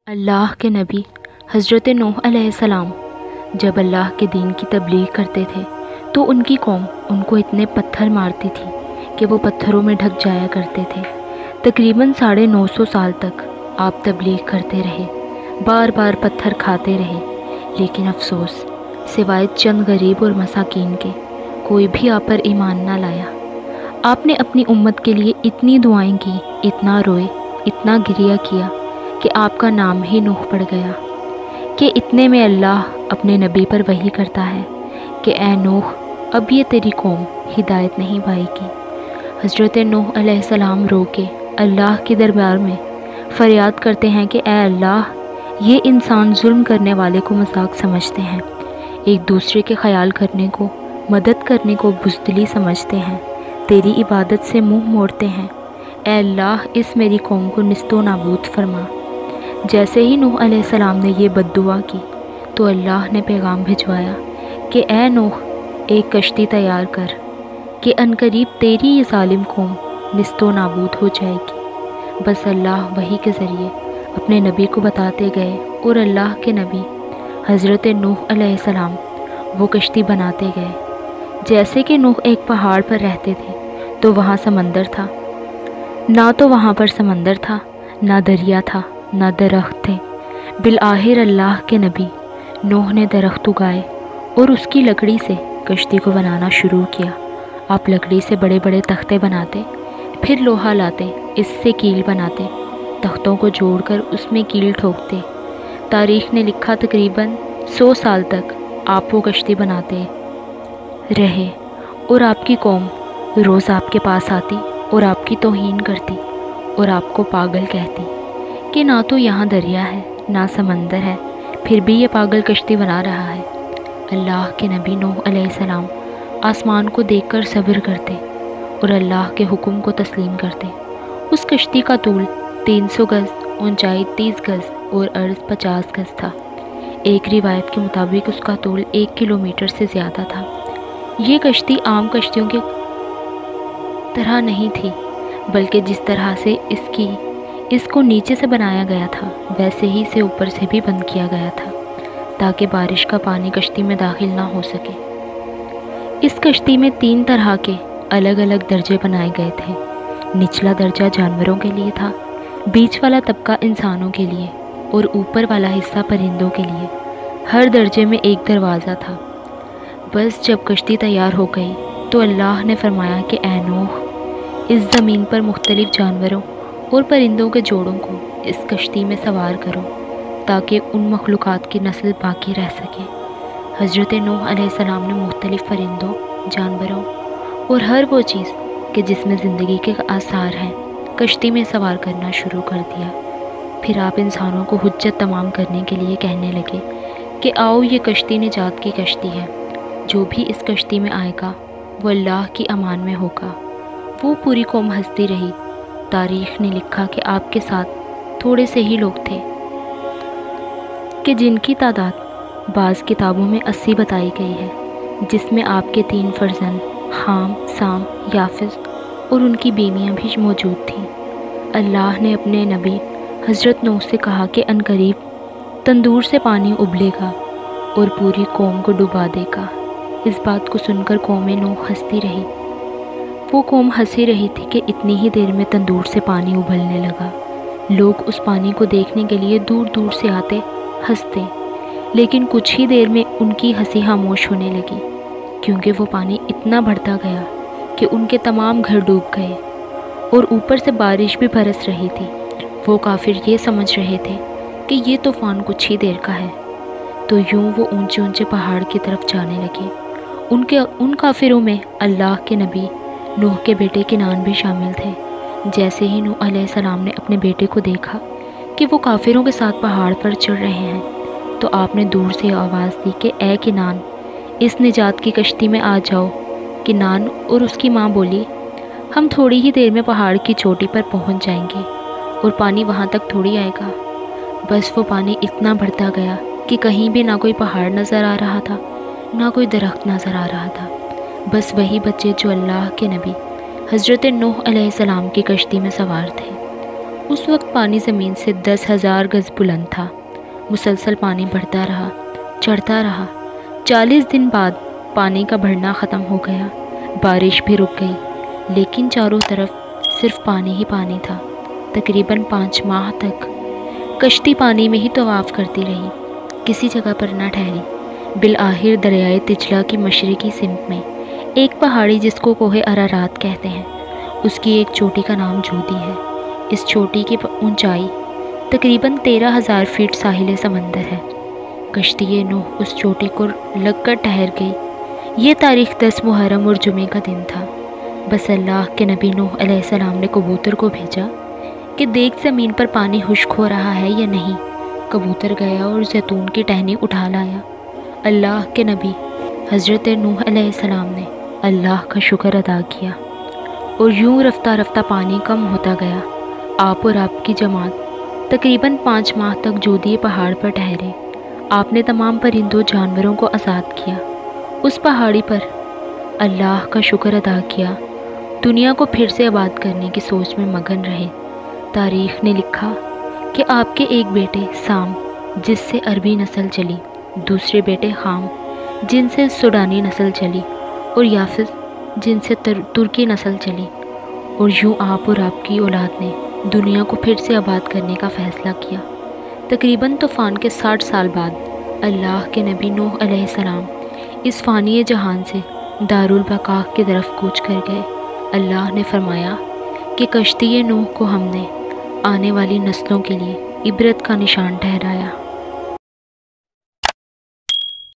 اللہ کے نبی حضرت نوح علیہ السلام جب اللہ کے دین کی تبلیغ کرتے تھے تو ان کی قوم ان کو اتنے پتھر مارتی تھی کہ وہ پتھروں میں ڈھک جایا کرتے تھے۔ تقریباً 950 سال تک آپ تبلیغ کرتے رہے، بار بار پتھر کھاتے رہے، لیکن افسوس سوائے چند غریب اور مساکین کے کوئی بھی آپ پر ایمان نہ لایا۔ آپ نے اپنی امت کے لیے اتنی دعائیں کی، اتنا روئے، اتنا گریہ کیا کہ آپ کا نام ہی نوح پڑ گیا۔ کہ اتنے میں اللہ اپنے نبی پر وحی کرتا ہے کہ اے نوح، اب یہ تیری قوم ہدایت نہیں پائے گی۔ حضرت نوح علیہ السلام رو کے اللہ کے دربار میں فریاد کرتے ہیں کہ اے اللہ، یہ انسان ظلم کرنے والے کو مذاق سمجھتے ہیں، ایک دوسرے کے خیال کرنے کو، مدد کرنے کو بزدلی سمجھتے ہیں، تیری عبادت سے منہ موڑتے ہیں۔ اے اللہ، اس میری قوم کو نیست و نابود فرما۔ جیسے ہی نوح علیہ السلام نے یہ بد دعا کی تو اللہ نے پیغام بھجوایا کہ اے نوح، ایک کشتی تیار کر کہ عنقریب تیری یہ ظالم قوم نیست و نابود ہو جائے گی۔ بس اللہ وحی کے ذریعے اپنے نبی کو بتاتے گئے اور اللہ کے نبی حضرت نوح علیہ السلام وہ کشتی بناتے گئے۔ جیسے کہ نوح ایک پہاڑ پر رہتے تھے تو وہاں سمندر تھا، نہ تو وہاں پر سمندر تھا، نہ دریا تھا، نہ درخت تھے۔ بالآخر اللہ کے نبی نوح نے درخت اگائے اور اس کی لکڑی سے کشتی کو بنانا شروع کیا۔ آپ لکڑی سے بڑے بڑے تختے بناتے، پھر لوہا لاتے، اس سے کیل بناتے، تختوں کو جوڑ کر اس میں کیل ٹھوکتے۔ تاریخ نے لکھا تقریباً 100 سال تک آپ وہ کشتی بناتے رہے اور آپ کی قوم روز آپ کے پاس آتی اور آپ کی توہین کرتی اور آپ کو پاگل کہتی کہ نہ تو یہاں دریا ہے، نہ سمندر ہے، پھر بھی یہ پاگل کشتی بنا رہا ہے۔ اللہ کے نبی نوح علیہ السلام آسمان کو دیکھ کر صبر کرتے اور اللہ کے حکم کو تسلیم کرتے۔ اس کشتی کا طول 300 گز، اونچائی 30 گز اور عرض 50 گز تھا۔ ایک روایت کے مطابق اس کا طول 1 کلومیٹر سے زیادہ تھا۔ یہ کشتی عام کشتیوں کی طرح نہیں تھی، بلکہ جس طرح سے اس کو نیچے سے بنایا گیا تھا ویسے ہی اسے اوپر سے بھی بند کیا گیا تھا تاکہ بارش کا پانی کشتی میں داخل نہ ہو سکے۔ اس کشتی میں 3 طرح کے الگ الگ درجے بنائے گئے تھے۔ نچلا درجہ جانوروں کے لیے تھا، بیچ والا طبقہ انسانوں کے لیے اور اوپر والا حصہ پرندوں کے لیے۔ ہر درجے میں ایک دروازہ تھا۔ بس جب کشتی تیار ہو گئی تو اللہ نے فرمایا کہ اے نوح، اس زمین پر مختلف جانوروں اور پرندوں کے جوڑوں کو اس کشتی میں سوار کرو تاکہ ان مخلوقات کی نسل باقی رہ سکے۔ حضرت نوح علیہ السلام نے مختلف پرندوں، جانوروں اور ہر وہ چیز کہ جس میں زندگی کے آثار ہیں کشتی میں سوار کرنا شروع کر دیا۔ پھر آپ انسانوں کو حجت تمام کرنے کے لیے کہنے لگے کہ آؤ، یہ کشتی نجات کی کشتی ہے، جو بھی اس کشتی میں آئے گا وہ اللہ کی امان میں ہوگا۔ وہ پوری قوم ہنستی رہی۔ تاریخ نے لکھا کہ آپ کے ساتھ تھوڑے سے ہی لوگ تھے کہ جن کی تعداد بعض کتابوں میں 80 بتائی گئی ہے، جس میں آپ کے 3 فرزند حام، سام، یافز اور ان کی بیویاں بھی موجود تھیں۔ اللہ نے اپنے نبی حضرت نوح سے کہا کہ عنقریب تندور سے پانی ابلے گا اور پوری قوم کو ڈبا دے گا۔ اس بات کو سن کر قوم نوح ہنستی رہی۔ وہ قوم ہنسی رہی تھی کہ اتنی ہی دیر میں تندور سے پانی ابلنے لگا۔ لوگ اس پانی کو دیکھنے کے لیے دور دور سے آتے، ہنستے، لیکن کچھ ہی دیر میں ان کی ہنسی خاموش ہونے لگی، کیونکہ وہ پانی اتنا بڑھتا گیا کہ ان کے تمام گھر ڈوب گئے اور اوپر سے بارش بھی برس رہی تھی۔ وہ کافر یہ سمجھ رہے تھے کہ یہ طوفان کچھ ہی دیر کا ہے، تو یوں وہ اونچے اونچے پہاڑ کی طرف جانے لگے۔ ان کافروں میں اللہ کے نبی نوح کے بیٹے کنعان بھی شامل تھے۔ جیسے ہی نوح علیہ السلام نے اپنے بیٹے کو دیکھا کہ وہ کافروں کے ساتھ پہاڑ پر چڑھ رہے ہیں تو آپ نے دور سے آواز دی کہ اے کنعان، اس نجات کی کشتی میں آ جاؤ۔ کنعان اور اس کی ماں بولی، ہم تھوڑی ہی دیر میں پہاڑ کی چوٹی پر پہنچ جائیں گے اور پانی وہاں تک تھوڑی آئے گا۔ بس وہ پانی اتنا بڑھتا گیا کہ کہیں بھی نہ کوئی پہاڑ نظر آ رہا تھا، نہ کوئی درخت نظر آ رہا تھا۔ بس وہی بچے جو اللہ کے نبی حضرت نوح علیہ السلام کی کشتی میں سوار تھے۔ اس وقت پانی زمین سے 10,000 گز بلند تھا۔ مسلسل پانی بڑھتا رہا، چڑھتا رہا۔ 40 دن بعد پانی کا بڑھنا ختم ہو گیا، بارش بھی رک گئی، لیکن چاروں طرف صرف پانی ہی پانی تھا۔ تقریباً 5 ماہ تک کشتی پانی میں ہی طواف کرتی رہی، کسی جگہ پر نہ ٹھہری۔ بالآخر دریائے دجلہ کی مشرقی سمت میں ایک پہاڑی جس کو کوہ ارارات کہتے ہیں، اس کی ایک چوٹی کا نام جودی ہے۔ اس چوٹی کی اونچائی تقریباً 13,000 فٹ ساحل سمندر ہے۔ کشتی نوح اس چوٹی کو لگ کر ٹھہر گئی۔ یہ تاریخ 10 محرم اور جمعے کا دن تھا۔ بس اللہ کے نبی نوح علیہ السلام نے کبوتر کو بھیجا کہ دیکھ زمین پر پانی خشک ہو رہا ہے یا نہیں۔ کبوتر گیا اور زیتون کی ٹہنی اٹھا لایا۔ اللہ کے نبی حضرت نوح علیہ السلام نے اللہ کا شکر ادا کیا، اور یوں رفتہ رفتہ پانی کم ہوتا گیا۔ آپ اور آپ کی جماعت تقریباً 5 ماہ تک جودی پہاڑ پر ٹھہرے۔ آپ نے تمام پرندوں جانوروں کو آزاد کیا، اس پہاڑی پر اللہ کا شکر ادا کیا، دنیا کو پھر سے آباد کرنے کی سوچ میں مگن رہے۔ تاریخ نے لکھا کہ آپ کے ایک بیٹے سام، جس سے عربی نسل چلی، دوسرے بیٹے خام، جن سے سوڈانی نسل چلی، اور یافس، جن سے ترکی نسل چلی، اور یوں آپ اور آپ کی اولاد نے دنیا کو پھر سے آباد کرنے کا فیصلہ کیا۔ تقریباً طوفان کے 60 سال بعد اللہ کے نبی نوح علیہ السلام اس فانی جہان سے دارالبقاء کی طرف کوچ کر گئے۔ اللہ نے فرمایا کہ کشتی نوح کو ہم نے آنے والی نسلوں کے لیے عبرت کا نشان ٹھہرایا۔